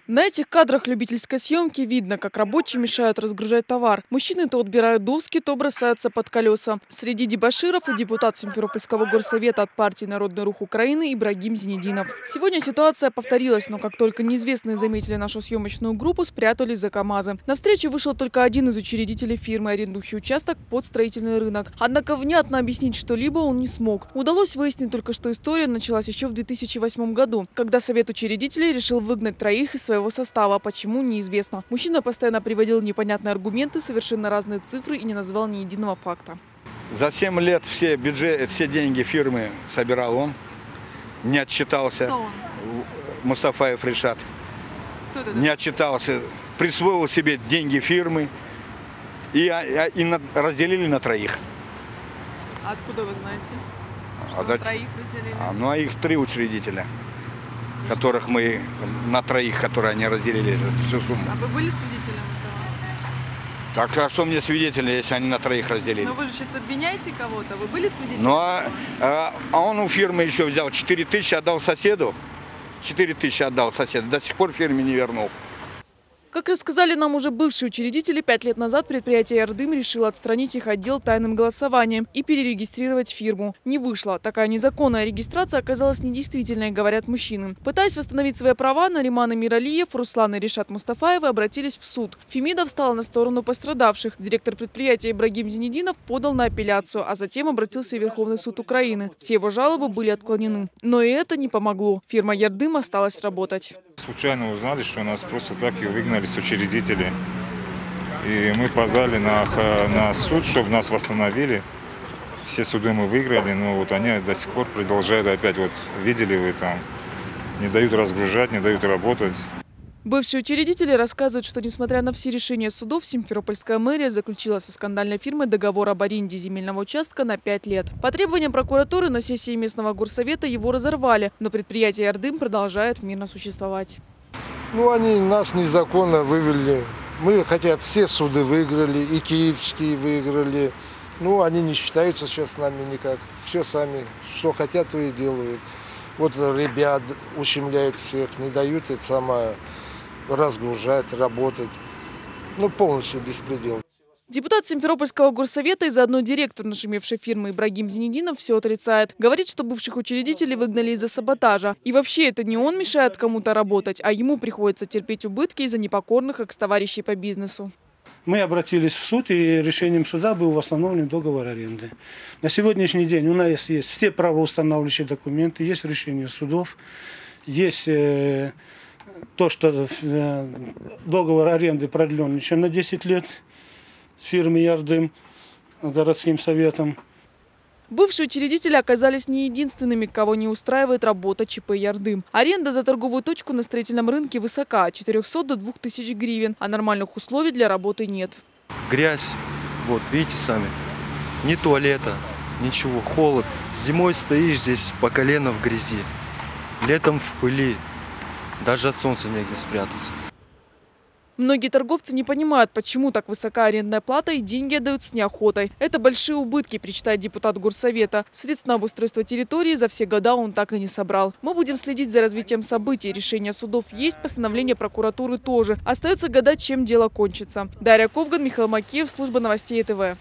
На этих кадрах любительской съемки видно, как рабочие мешают разгружать товар. Мужчины то отбирают доски, то бросаются под колеса. Среди дебоширов и депутат Симферопольского горсовета от партии «Народный рух Украины» Ибрагим Зинединов. Сегодня ситуация повторилась, но как только неизвестные заметили нашу съемочную группу, спрятались за КАМАЗы. На встречу вышел только один из учредителей фирмы, арендующий участок под строительный рынок. Однако внятно объяснить что-либо он не смог. Удалось выяснить только, что история началась еще в 2008 году, когда совет учредителей решил выгнать троих из своего состава. Почему, неизвестно. Мужчина постоянно приводил непонятные аргументы, совершенно разные цифры и не назвал ни единого факта. За 7 лет все деньги фирмы собирал он, не отчитался. Кто он? Мустафаев Ришат. Кто это? Не отчитался, присвоил себе деньги фирмы и разделили на троих. А откуда вы знаете, что на троих разделили? А их 3 учредителя, которых мы на троих, которые они разделили всю сумму. А вы были свидетелем этого? Так, а что мне свидетели, если они на троих разделили? Но вы же сейчас обвиняете кого-то. Вы были свидетелем? Ну, а он у фирмы еще взял 4 тысячи, отдал соседу. 4 тысячи отдал соседу, до сих пор фирме не вернул. Как рассказали нам уже бывшие учредители, 5 лет назад предприятие «Ярдым» решило отстранить их отдел тайным голосованием и перерегистрировать фирму. Не вышло. Такая незаконная регистрация оказалась недействительной, говорят мужчины. Пытаясь восстановить свои права, Нариман Эмиралиев, Руслан и Ришат Мустафаевы обратились в суд. Фемида встала на сторону пострадавших. Директор предприятия Ибрагим Зинединов подал на апелляцию, а затем обратился в Верховный суд Украины. Все его жалобы были отклонены. Но и это не помогло. Фирма «Ярдым» осталась работать. Случайно узнали, что нас просто так и выгнали с учредителей. И мы подали на суд, чтобы нас восстановили. Все суды мы выиграли, но вот они до сих пор продолжают опять, вот видели вы там, не дают разгружать, не дают работать. Бывшие учредители рассказывают, что несмотря на все решения судов, Симферопольская мэрия заключила со скандальной фирмой договор об аренде земельного участка на 5 лет. По требованиям прокуратуры на сессии местного горсовета его разорвали, но предприятие «Ярдым» продолжает мирно существовать. Ну, они нас незаконно вывели. Мы, хотя все суды выиграли, и киевские выиграли. Ну, они не считаются сейчас с нами никак. Все сами, что хотят, то и делают. Вот ребят ущемляют всех, не дают это самое разгружать, работать. Ну, полностью беспредел. Депутат Симферопольского горсовета и заодно директор нашумевшей фирмы Ибрагим Зинединов все отрицает. Говорит, что бывших учредителей выгнали из-за саботажа. И вообще это не он мешает кому-то работать, а ему приходится терпеть убытки из-за непокорных экс-товарищей по бизнесу. Мы обратились в суд, и решением суда был восстановлен договор аренды. На сегодняшний день у нас есть все правоустанавливающие документы, есть решение судов, есть то, что договор аренды продлен еще на 10 лет с фирмой «Ярдым», городским советом. Бывшие учредители оказались не единственными, кого не устраивает работа ЧП «Ярдым». Аренда за торговую точку на строительном рынке высока – от 400 до 2000 гривен, а нормальных условий для работы нет. Грязь, вот видите сами, ни туалета, ничего, холод. Зимой стоишь здесь по колено в грязи, летом в пыли, даже от солнца негде спрятаться. Многие торговцы не понимают, почему так высока арендная плата и деньги отдают с неохотой. Это большие убытки, причитает депутат горсовета. Средств на обустройство территории за все года он так и не собрал. Мы будем следить за развитием событий. Решения судов есть, постановление прокуратуры тоже. Остается гадать, чем дело кончится. Дарья Ковган, Михаил Макеев, служба новостей ТВ.